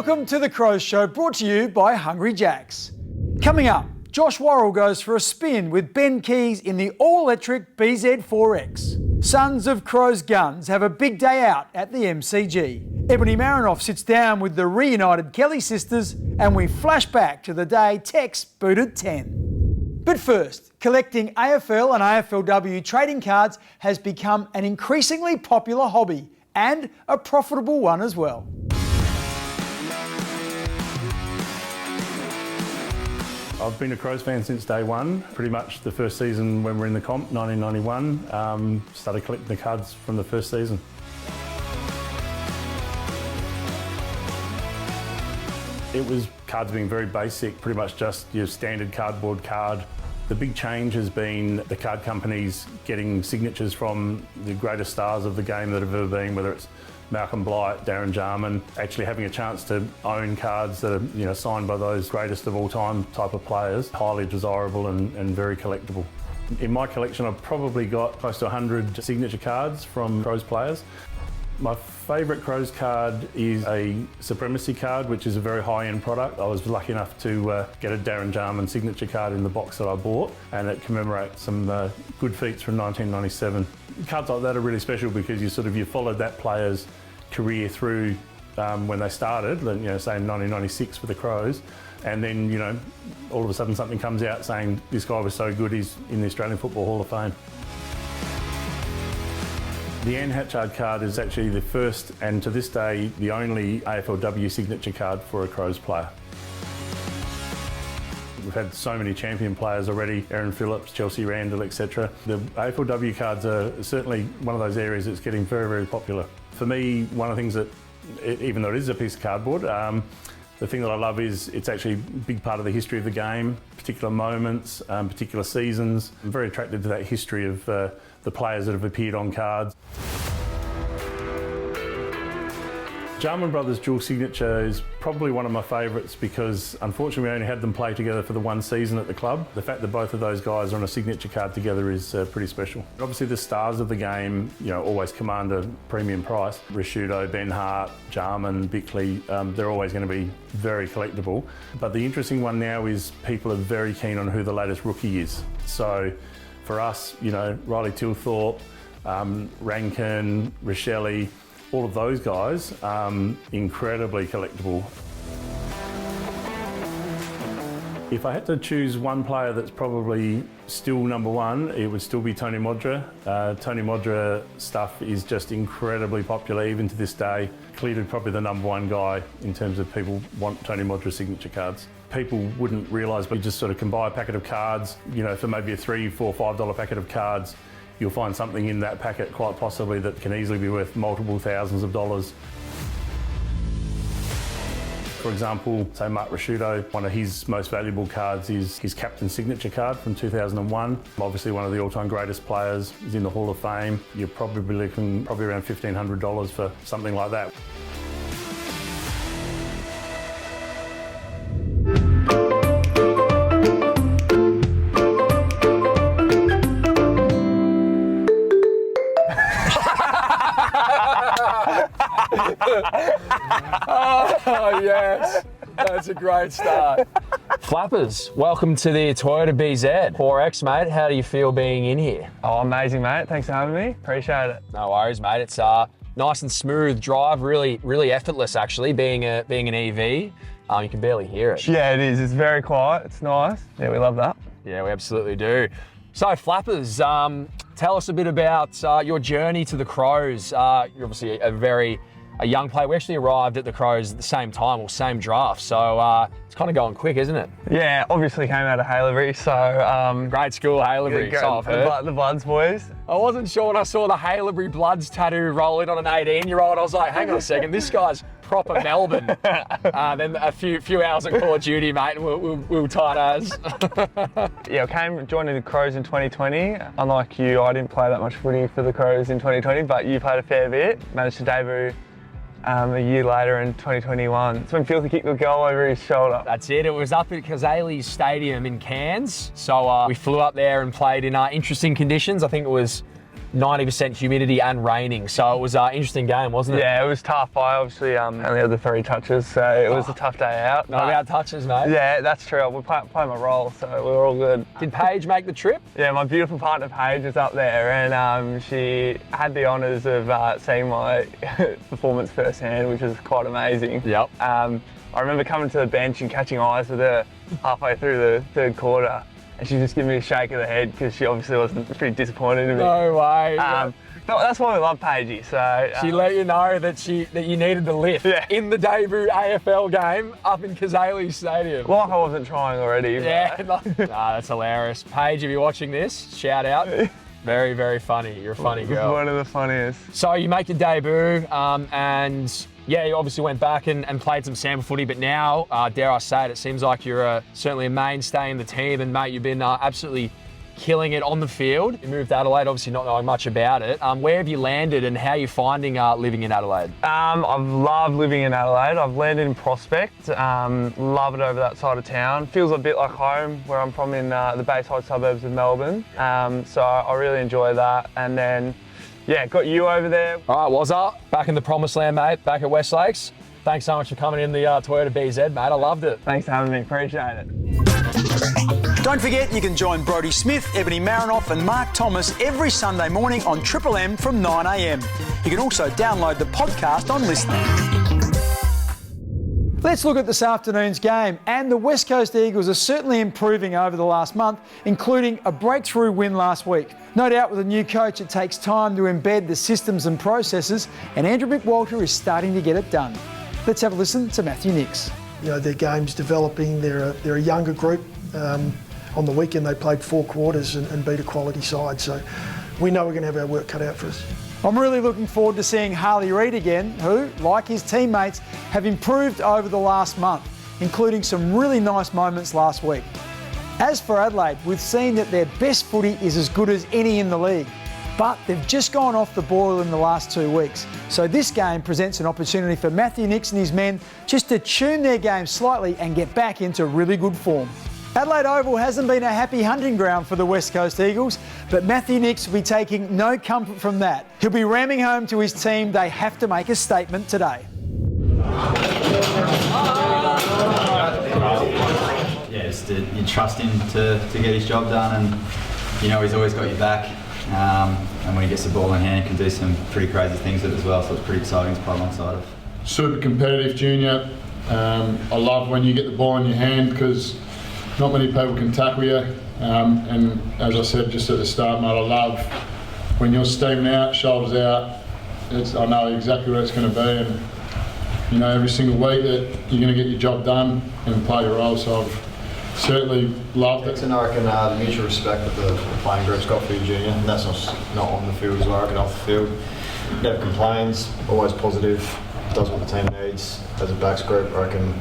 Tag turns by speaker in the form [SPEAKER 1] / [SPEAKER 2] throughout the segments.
[SPEAKER 1] Welcome to the Crows Show, brought to you by Hungry Jacks. Coming up, Josh Worrell goes for a spin with Ben Keys in the all-electric BZ4X. Sons of Crows Guns have a big day out at the MCG. Ebony Marinoff sits down with the reunited Kelly sisters, and we flash back to the day Tex booted 10. But first, collecting AFL and AFLW trading cards has become an increasingly popular hobby, and a profitable one as well.
[SPEAKER 2] I've been a Crows fan since day one. Pretty much the first season when we were in the comp, 1991, started collecting the cards from the first season. It was cards being very basic, pretty much just your standard cardboard card. The big change has been the card companies getting signatures from the greatest stars of the game that have ever been, whether it's Malcolm Blight, Darren Jarman, actually having a chance to own cards that are signed by those greatest of all time type of players, highly desirable and very collectible. In my collection, I've probably got close to 100 signature cards from Crows players. My favourite Crows card is a Supremacy card, which is a very high-end product. I was lucky enough to get a Darren Jarman signature card in the box that I bought, and it commemorates some good feats from 1997. Cards like that are really special because you followed that player's career through when they started, say in 1996 for the Crows, and then all of a sudden something comes out saying this guy was so good he's in the Australian Football Hall of Fame. The Anne Hatchard card is actually the first, and to this day, the only AFLW signature card for a Crows player. We've had so many champion players already, Aaron Phillips, Chelsea Randall, etc. The AFLW cards are certainly one of those areas that's getting very, very popular. For me, one of the things that, even though it is a piece of cardboard, the thing that I love is it's actually a big part of the history of the game, particular moments, particular seasons. I'm very attracted to that history of the players that have appeared on cards. Jarman Brothers dual signature is probably one of my favourites because unfortunately we only had them play together for the one season at the club. The fact that both of those guys are on a signature card together is pretty special. Obviously the stars of the game, always command a premium price. Rashudo, Ben Hart, Jarman, Bickley, they're always going to be very collectible. But the interesting one now is people are very keen on who the latest rookie is. So for us, Riley Tilthorpe, Rankin, Rochelle, all of those guys, incredibly collectible. If I had to choose one player that's probably still number one, it would still be Tony Modra. Tony Modra stuff is just incredibly popular even to this day. Clearly probably the number one guy in terms of people want Tony Modra signature cards. People wouldn't realise, but you just can buy a packet of cards, for maybe a $3, $4, $5 packet of cards. You'll find something in that packet quite possibly that can easily be worth multiple thousands of dollars. For example, say Mark Rashudo, one of his most valuable cards is his captain signature card from 2001. Obviously one of the all-time greatest players, is in the Hall of Fame. You're probably looking around $1,500 for something like that.
[SPEAKER 3] Oh, yes. That's a great start. Flappers, welcome to the Toyota BZ 4X, mate. How do you feel being in here?
[SPEAKER 4] Oh, amazing, mate. Thanks for having me. Appreciate it.
[SPEAKER 3] No worries, mate. It's nice and smooth drive, really effortless, actually, being an EV. You can barely hear it.
[SPEAKER 4] Yeah, it is. It's very quiet. It's nice. Yeah, we love that.
[SPEAKER 3] Yeah, we absolutely do. So, Flappers, tell us a bit about your journey to the Crows. You're obviously a young player. We actually arrived at the Crows at the same time, or same draft, so it's kind of going quick, isn't it?
[SPEAKER 4] Yeah, obviously came out of Haileybury, so...
[SPEAKER 3] Great school, Haileybury, so I've heard.
[SPEAKER 4] The Bloods boys.
[SPEAKER 3] I wasn't sure when I saw the Haileybury Bloods tattoo roll in on an 18-year-old. I was like, hang on a second, this guy's proper Melbourne. Then a few hours at Call of Duty, mate, and we were tight as.
[SPEAKER 4] Yeah, I joined the Crows in 2020. Unlike you, I didn't play that much footy for the Crows in 2020, but you played a fair bit. Managed to debut a year later in 2021. It's when Filthy kicked the goal over his shoulder.
[SPEAKER 3] That's it. It was up at Kazali's Stadium in Cairns. So we flew up there and played in interesting conditions. I think it was 90% humidity and raining. So it was an interesting game, wasn't it?
[SPEAKER 4] Yeah, it was tough. I obviously only had the 3 touches, so it was a tough day out.
[SPEAKER 3] Not about touches, mate.
[SPEAKER 4] Yeah, that's true. We play my role, so we were all good.
[SPEAKER 3] Did Paige make the trip?
[SPEAKER 4] Yeah, my beautiful partner Paige was up there, and she had the honours of seeing my performance firsthand, which was quite amazing.
[SPEAKER 3] Yep.
[SPEAKER 4] I remember coming to the bench and catching eyes with her halfway through the 3rd quarter, and she just gave me a shake of the head because she obviously wasn't pretty disappointed in me.
[SPEAKER 3] No way.
[SPEAKER 4] That's why we love Paigey. So
[SPEAKER 3] she let you know that you needed the lift in the debut AFL game up in Kazali Stadium.
[SPEAKER 4] Like I wasn't trying already.
[SPEAKER 3] Yeah, that's hilarious. Paige, if you're watching this, shout out. Very, very funny. You're a funny girl.
[SPEAKER 4] One of the funniest.
[SPEAKER 3] So you make your debut, and yeah, you obviously went back and played some sample footy, but now, dare I say it seems like you're certainly a mainstay in the team, and mate, you've been absolutely killing it on the field. You moved to Adelaide, obviously not knowing much about it. Where have you landed, and how are you finding living in Adelaide?
[SPEAKER 4] I've loved living in Adelaide. I've landed in Prospect. Love it over that side of town. Feels a bit like home, where I'm from in the Bayside suburbs of Melbourne. So I really enjoy that. And then, yeah, got you over there.
[SPEAKER 3] All right, Wazza, back in the promised land, mate, back at West Lakes. Thanks so much for coming in the Toyota BZ, mate. I loved it.
[SPEAKER 4] Thanks for having me. Appreciate it.
[SPEAKER 1] Don't forget, you can join Brodie Smith, Ebony Marinoff and Mark Thomas every Sunday morning on Triple M from 9 a.m. You can also download the podcast on Listening. Let's look at this afternoon's game, and the West Coast Eagles are certainly improving over the last month, including a breakthrough win last week. No doubt with a new coach it takes time to embed the systems and processes, and Andrew McWalter is starting to get it done. Let's have a listen to Matthew Nicks.
[SPEAKER 5] You know, their game's developing, they're a younger group. On the weekend they played 4 quarters and beat a quality side, so we know we're going to have our work cut out for us.
[SPEAKER 1] I'm really looking forward to seeing Harley Reid again, who, like his teammates, have improved over the last month, including some really nice moments last week. As for Adelaide, we've seen that their best footy is as good as any in the league, but they've just gone off the boil in the last 2 weeks. So this game presents an opportunity for Matthew Nicks and his men just to tune their game slightly and get back into really good form. Adelaide Oval hasn't been a happy hunting ground for the West Coast Eagles, but Matthew Nicks will be taking no comfort from that. He'll be ramming home to his team they have to make a statement today.
[SPEAKER 6] Yeah, just you trust him to get his job done, and you know he's always got your back. And when he gets the ball in hand, he can do some pretty crazy things with it as well, so it's pretty exciting to play alongside of.
[SPEAKER 7] Super competitive junior. I love when you get the ball in your hand because not many people can tackle you. And as I said just at the start, mate, I love when you're steaming out, shoulders out. I know exactly what it's going to be, and you know every single week that you're going to get your job done and play your role. So I've certainly loved it.
[SPEAKER 8] And I reckon the mutual respect that the playing group's got for you, junior, and that's not on the field as well. I reckon off the field, never complains, always positive, does what the team needs. As a backs group, I reckon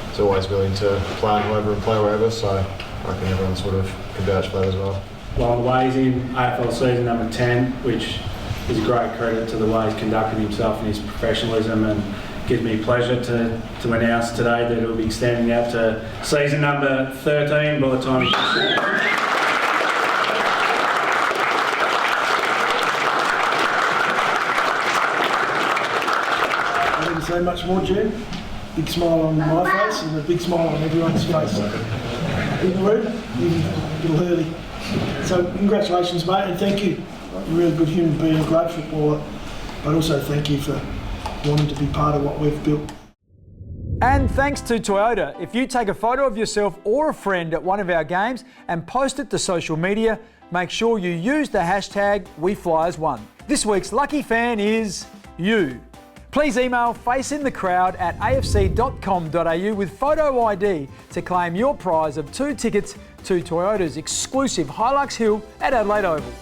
[SPEAKER 8] he's always willing to play on whoever and play wherever. So I reckon everyone sort of can vouch for that as well.
[SPEAKER 9] Well, the way he's in AFL season number 10, which is a great credit to the way he's conducted himself and his professionalism, and gives me pleasure to announce today that he'll be extending out to season number 13 by the time
[SPEAKER 5] I didn't say much more, June. Big smile on my face and a big smile on everyone's face in the room, even a little early. So congratulations, mate, and thank you. You're a really good human being, a great footballer, but also thank you for wanting to be part of what we've built.
[SPEAKER 1] And thanks to Toyota. If you take a photo of yourself or a friend at one of our games and post it to social media, make sure you use the hashtag WeFlyAsOne. This week's lucky fan is you. Please email faceinthecrowd@afc.com.au with photo ID to claim your prize of 2 tickets to Toyota's exclusive Hilux Hill at Adelaide Oval.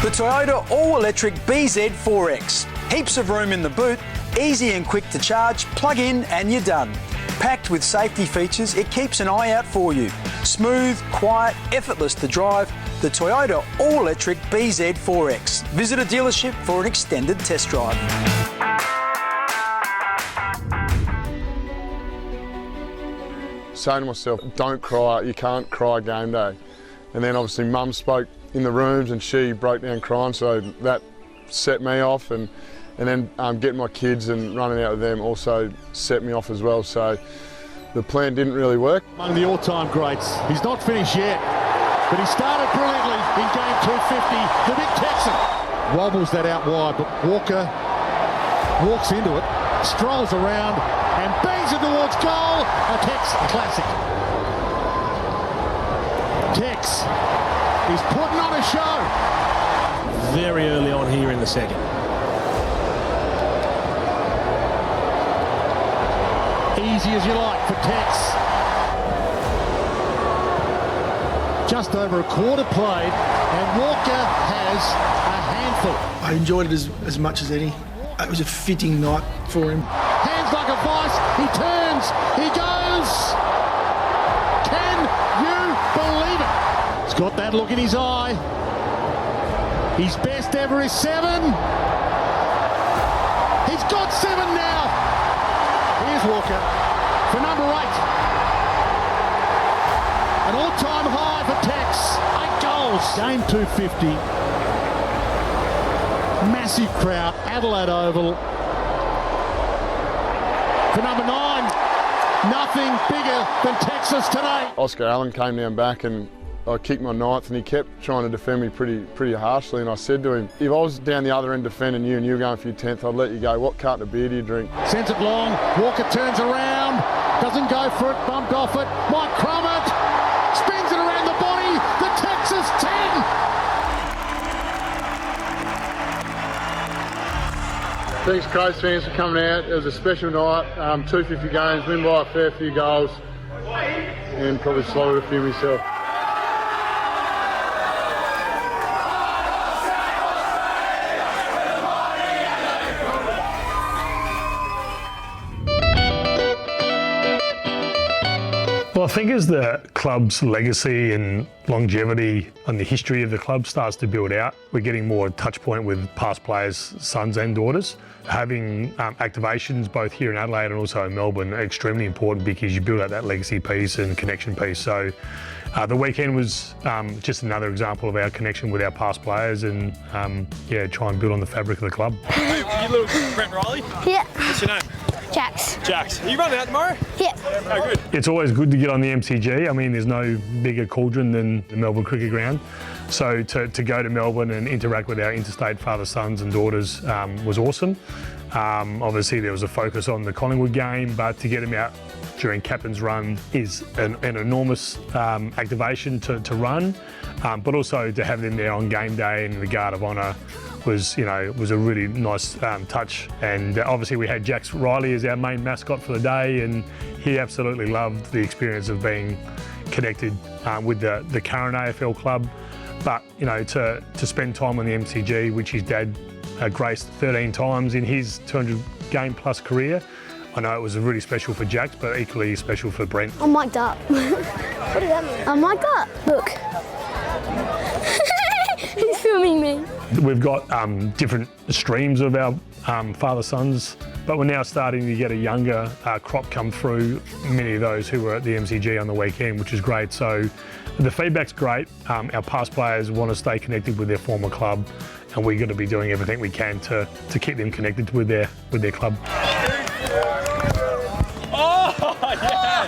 [SPEAKER 1] The Toyota all-electric BZ4X. Heaps of room in the boot, easy and quick to charge, plug in and you're done. Packed with safety features, it keeps an eye out for you. Smooth, quiet, effortless to drive, the Toyota all-electric BZ4X. Visit a dealership for an extended test drive.
[SPEAKER 7] Saying to myself, don't cry, you can't cry game day. And then obviously Mum spoke in the rooms and she broke down crying, so that set me off, and then getting my kids and running out with them also set me off as well. So the plan didn't really work.
[SPEAKER 10] Among the all-time greats, he's not finished yet, but he started brilliantly in game 250. The big Texan wobbles that out wide, but Walker walks into it, strolls around and bangs it towards goal. A Tex classic. Tex is putting on a show. Very early on here in the second. Easy as you like for Tex. Just over a quarter played, and Walker has a handful.
[SPEAKER 5] I enjoyed it as much as any. It was a fitting night for him.
[SPEAKER 10] Hands like a vice, he turns, he goes. Can you believe it? He's got that look in his eye. His best ever is 7. He's got 7 now. Here's Walker for number 8. An all-time high for Tex. 8 goals. Game 250. Massive crowd, Adelaide Oval. For number 9, nothing bigger than Texas today.
[SPEAKER 7] Oscar Allen came down back and I kicked my 9th, and he kept trying to defend me pretty harshly, and I said to him, if I was down the other end defending you and you were going for your 10th, I'd let you go. What carton of beer do you drink?
[SPEAKER 10] Sends it long, Walker turns around, doesn't go for it, bumped off it, Mike Crummett spins it around the body, the Texas 10!
[SPEAKER 7] Thanks Crows fans for coming out. It was a special night, 250 games, win by a fair few goals, and probably slaughtered a few myself.
[SPEAKER 2] Well, I think as the club's legacy and longevity and the history of the club starts to build out, we're getting more touch point with past players' sons and daughters. Having activations both here in Adelaide and also in Melbourne are extremely important because you build out that legacy piece and connection piece. So the weekend was just another example of our connection with our past players and try and build on the fabric of the club.
[SPEAKER 11] Hey, you little Brent Riley?
[SPEAKER 12] Yeah.
[SPEAKER 11] What's your name?
[SPEAKER 12] Jax.
[SPEAKER 11] Jax. Are you running out tomorrow?
[SPEAKER 12] Yeah.
[SPEAKER 11] Oh, good.
[SPEAKER 2] It's always good to get on the MCG. I mean, there's no bigger cauldron than the Melbourne Cricket Ground. So to go to Melbourne and interact with our interstate fathers, sons and daughters was awesome. Obviously, there was a focus on the Collingwood game, but to get them out during Captain's Run is an enormous activation to run, but also to have them there on game day in the Guard of Honour was a really nice touch. And obviously we had Jax Riley as our main mascot for the day, and he absolutely loved the experience of being connected with the current AFL club. But to spend time on the MCG, which his dad graced 13 times in his 200 game plus career, I know it was really special for Jax, but equally special for Brent.
[SPEAKER 12] I'm mic'd up. What does that mean? I'm mic'd up. Look. He's filming me.
[SPEAKER 2] We've got different streams of our father-sons, but we're now starting to get a younger crop come through, many of those who were at the MCG on the weekend, which is great. So the feedback's great. Our past players want to stay connected with their former club, and we're going to be doing everything we can to keep them connected with their club.
[SPEAKER 11] Oh, yeah!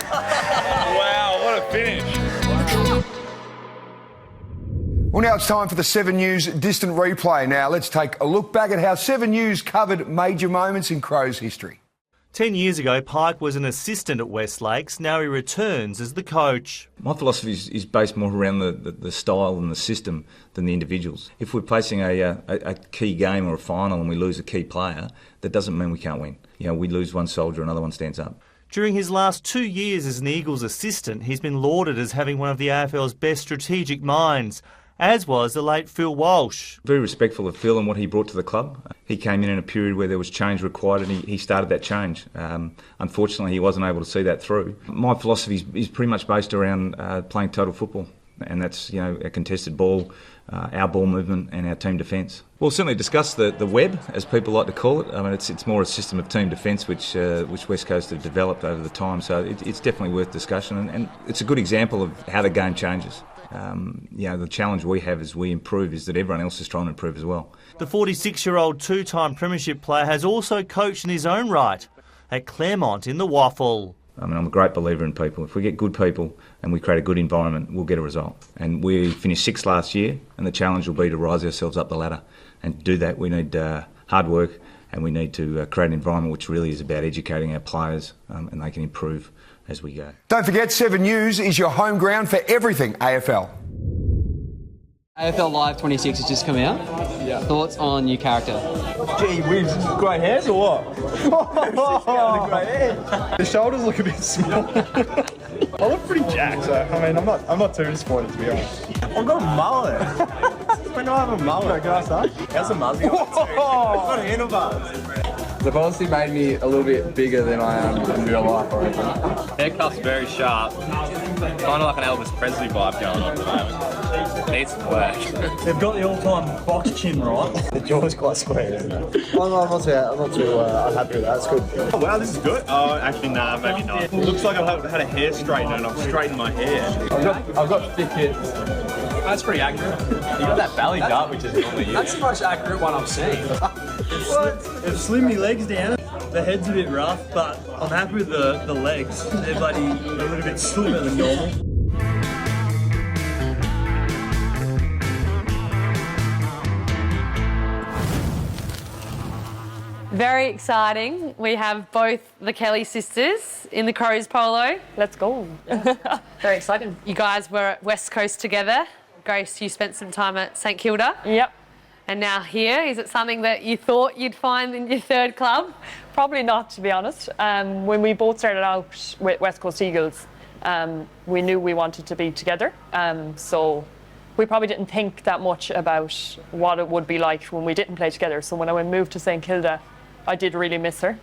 [SPEAKER 11] Wow, what a finish.
[SPEAKER 13] Well, now it's time for the 7 News Distant Replay. Now, let's take a look back at how 7 News covered major moments in Crows history.
[SPEAKER 14] 10 years ago, Pike was an assistant at West Lakes. Now he returns as the coach.
[SPEAKER 15] My philosophy is based more around the style and the system than the individuals. If we're placing a key game or a final and we lose a key player, that doesn't mean we can't win. We lose one soldier, another one stands up.
[SPEAKER 14] During his last 2 years as an Eagles assistant, he's been lauded as having one of the AFL's best strategic minds, as was the late Phil Walsh.
[SPEAKER 15] Very respectful of Phil and what he brought to the club. He came in a period where there was change required and he started that change. Unfortunately, he wasn't able to see that through. My philosophy is pretty much based around playing total football, and that's a contested ball, our ball movement and our team defence. We'll certainly discuss the web, as people like to call it. I mean, it's more a system of team defence which West Coast have developed over the time, so it's definitely worth discussion, and it's a good example of how the game changes. The challenge we have as we improve is that everyone else is trying to improve as well.
[SPEAKER 14] The 46-year-old two-time premiership player has also coached in his own right at Claremont in the Waffle.
[SPEAKER 15] I mean, I'm a great believer in people. If we get good people and we create a good environment, we'll get a result. And we finished 6th last year, and the challenge will be to rise ourselves up the ladder. And to do that, we need hard work, and we need to create an environment which really is about educating our players, and they can improve as we go.
[SPEAKER 13] Don't forget, 7 News is your home ground for everything AFL.
[SPEAKER 16] AFL Live 26 has just come out. Yeah. Thoughts on your character?
[SPEAKER 11] Gee whiz, grey hairs or what? Grey hair. The shoulders look a bit small. I look pretty jacked, so I mean, I'm not too disappointed, to be honest. I've got a mullet. When do I have a mullet? Can I start? How's a muzzy? I've got handlebars.
[SPEAKER 17] They've honestly made me a little bit bigger than I am in real life, I reckon.
[SPEAKER 18] Haircut's very sharp. Kind of like an Elvis Presley vibe going on at the moment. Needs some work.
[SPEAKER 11] They've got the all-time box chin, right? The jaw's quite square, isn't it?
[SPEAKER 8] I'm not too unhappy with that. It's good.
[SPEAKER 18] Oh, wow, this is good. Oh, actually, nah, maybe not. It looks like I've had a hair straightener and I've straightened my hair.
[SPEAKER 17] I've got thick hips.
[SPEAKER 18] That's pretty accurate. You got that belly gut, which is normally you.
[SPEAKER 16] That's the most accurate one I've seen.
[SPEAKER 11] They've slimmed my legs down. The head's a bit rough, but I'm happy with the legs. They're a little bit slimmer than normal.
[SPEAKER 19] Very exciting. We have both the Kelly sisters in the Crows polo. Let's go.
[SPEAKER 20] Very exciting.
[SPEAKER 19] You guys were at West Coast together. Grace, you spent some time at St Kilda.
[SPEAKER 20] Yep.
[SPEAKER 19] And now here, is it something that you thought you'd find in your third club?
[SPEAKER 20] Probably not, to be honest. When we both started out with West Coast Eagles, we knew we wanted to be together. So we probably didn't think that much about what it would be like when we didn't play together. So when I moved to St Kilda, I did really miss her.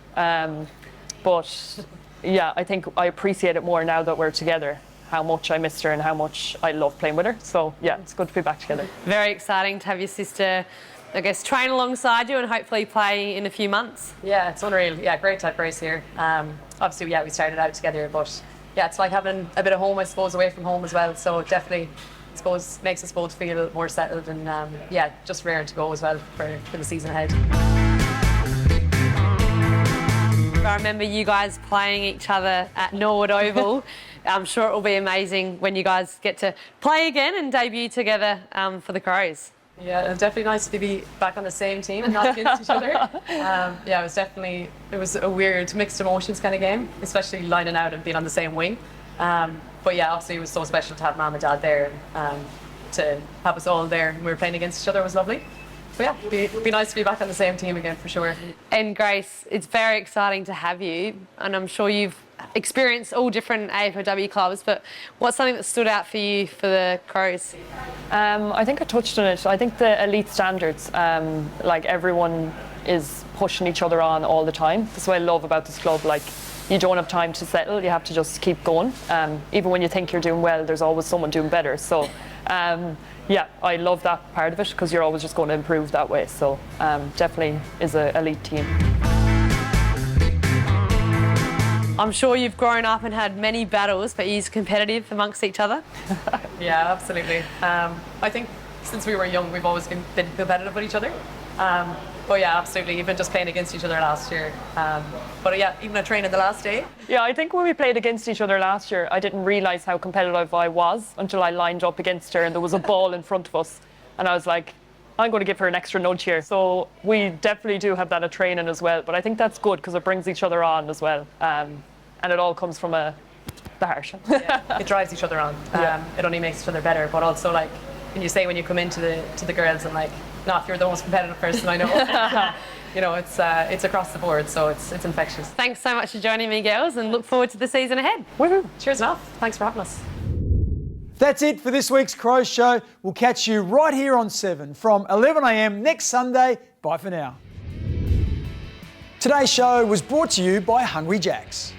[SPEAKER 20] But yeah, I think I appreciate it more now that we're together, how much I missed her and how much I love playing with her. So yeah, it's good to be back together.
[SPEAKER 19] Very exciting to have your sister, I guess, train alongside you and hopefully play in a few months.
[SPEAKER 20] Yeah, it's unreal. Yeah, great to have Grace here. Obviously, yeah, we started out together, but yeah, it's like having a bit of home, I suppose, away from home as well. So it definitely, I suppose, makes us both feel more settled and yeah, just raring to go as well for the season ahead.
[SPEAKER 19] I remember you guys playing each other at Norwood Oval. I'm sure it will be amazing when you guys get to play again and debut together for the Crows.
[SPEAKER 20] Yeah, it's definitely nice to be back on the same team and not against each other. Yeah, it was a weird mixed emotions kind of game, especially lining out and being on the same wing. But yeah, obviously it was so special to have Mum and Dad there and to have us all there. We were playing against each other, it was lovely. But yeah, it'd be nice to be back on the same team again for sure.
[SPEAKER 19] And Grace, it's very exciting to have you, and I'm sure you've experienced all different AFLW clubs, but what's something that stood out for you for the Crows?
[SPEAKER 20] I think I touched on it. I think the elite standards, like everyone is pushing each other on all the time. That's what I love about this club. Like, you don't have time to settle, you have to just keep going. Even when you think you're doing well, there's always someone doing better. So yeah, I love that part of it because you're always just going to improve that way. So definitely is an elite team.
[SPEAKER 19] I'm sure you've grown up and had many battles, but you're competitive amongst each other.
[SPEAKER 20] Yeah, absolutely. I think since we were young, we've always been competitive with each other. But yeah, absolutely, even just playing against each other last year. But yeah, even at training the last day. Yeah, I think when we played against each other last year, I didn't realise how competitive I was until I lined up against her and there was a ball in front of us. And I was like, I'm going to give her an extra nudge here. So we definitely do have that at training as well. But I think that's good because it brings each other on as well. And it all comes from the heart. Yeah. It drives each other on. It only makes each other better. But also, like, when you come into the girls and like, no, if you're the most competitive person I know. You know, it's across the board, so it's infectious.
[SPEAKER 19] Thanks so much for joining me, girls, and look forward to the season ahead.
[SPEAKER 20] Woohoo! Cheers enough. Thanks for having us.
[SPEAKER 1] That's it for this week's Crows Show. We'll catch you right here on 7 from 11 a.m. next Sunday. Bye for now. Today's show was brought to you by Hungry Jack's.